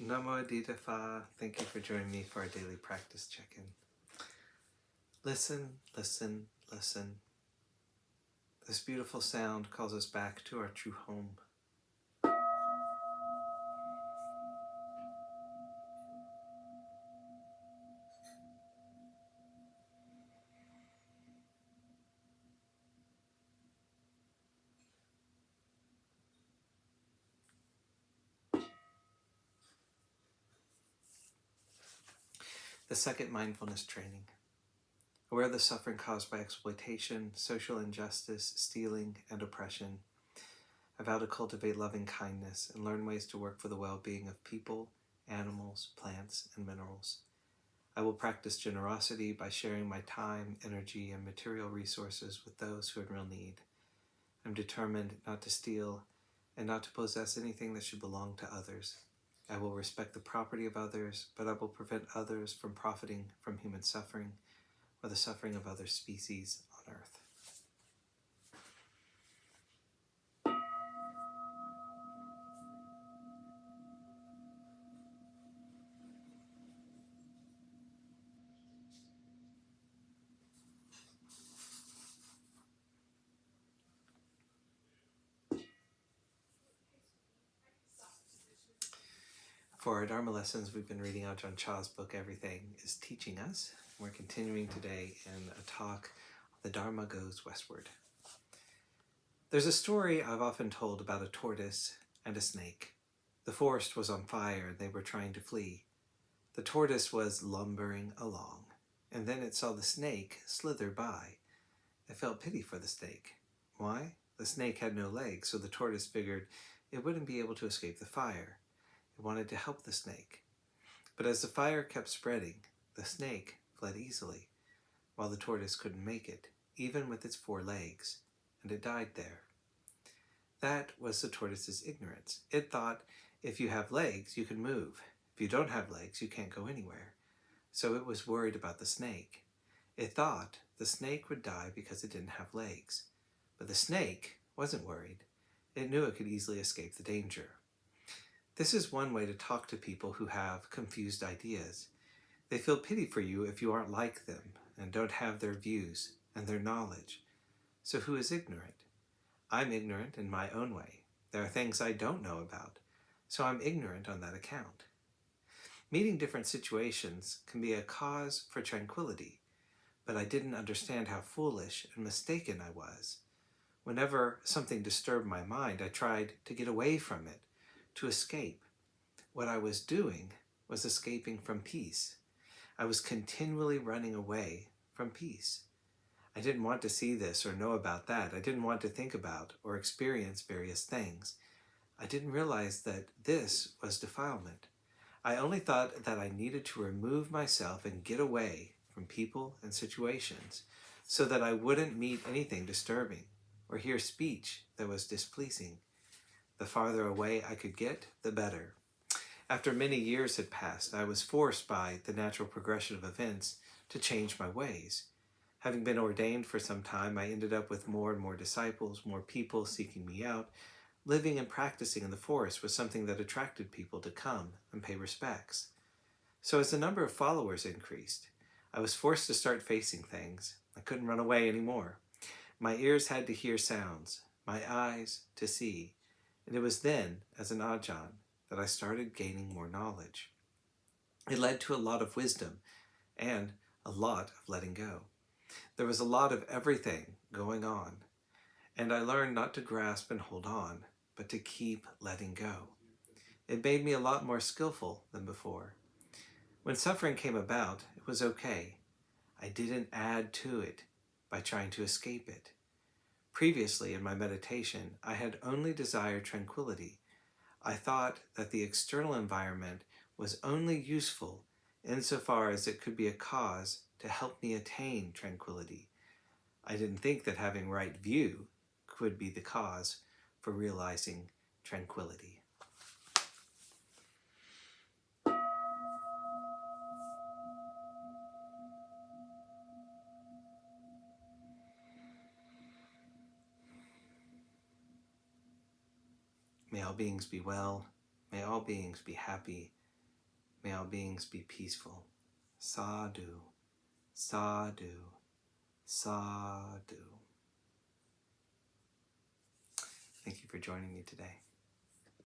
Namo Adita Pha. Thank you for joining me for our daily practice check-in. Listen, listen, listen. This beautiful sound calls us back to our true home. The second mindfulness training. Aware of the suffering caused by exploitation, social injustice, stealing, and oppression. I vow to cultivate loving kindness and learn ways to work for the well-being of people, animals, plants, and minerals. I will practice generosity by sharing my time, energy, and material resources with those who are in real need. I'm determined not to steal and not to possess anything that should belong to others. I will respect the property of others, but I will prevent others from profiting from human suffering or the suffering of other species on earth. For our Dharma lessons, we've been reading Ajahn Chah's book, Everything is Teaching Us. We're continuing today in a talk, The Dharma Goes Westward. There's a story I've often told about a tortoise and a snake. The forest was on fire and they were trying to flee. The tortoise was lumbering along, and then it saw the snake slither by. It felt pity for the snake. Why? The snake had no legs, so the tortoise figured it wouldn't be able to escape the fire. It wanted to help the snake. But as the fire kept spreading, the snake fled easily, while the tortoise couldn't make it, even with its 4 legs, and it died there. That was the tortoise's ignorance. It thought, if you have legs, you can move. If you don't have legs, you can't go anywhere. So it was worried about the snake. It thought the snake would die because it didn't have legs. But the snake wasn't worried. It knew it could easily escape the danger. This is one way to talk to people who have confused ideas. They feel pity for you if you aren't like them and don't have their views and their knowledge. So who is ignorant? I'm ignorant in my own way. There are things I don't know about, so I'm ignorant on that account. Meeting different situations can be a cause for tranquility, but I didn't understand how foolish and mistaken I was. Whenever something disturbed my mind, I tried to get away from it, to escape. What I was doing was escaping from peace. I was continually running away from peace. I didn't want to see this or know about that. I didn't want to think about or experience various things. I didn't realize that this was defilement. I only thought that I needed to remove myself and get away from people and situations so that I wouldn't meet anything disturbing or hear speech that was displeasing. The farther away I could get, the better. After many years had passed, I was forced by the natural progression of events to change my ways. Having been ordained for some time, I ended up with more and more disciples, more people seeking me out. Living and practicing in the forest was something that attracted people to come and pay respects. So as the number of followers increased, I was forced to start facing things. I couldn't run away anymore. My ears had to hear sounds, my eyes to see. And it was then, as an Ajahn, that I started gaining more knowledge. It led to a lot of wisdom and a lot of letting go. There was a lot of everything going on, and I learned not to grasp and hold on, but to keep letting go. It made me a lot more skillful than before. When suffering came about, it was okay. I didn't add to it by trying to escape it. Previously, in my meditation, I had only desired tranquility. I thought that the external environment was only useful insofar as it could be a cause to help me attain tranquility. I didn't think that having right view could be the cause for realizing tranquility. May all beings be well. May all beings be happy. May all beings be peaceful. Sadhu, sadhu, sadhu. Thank you for joining me today.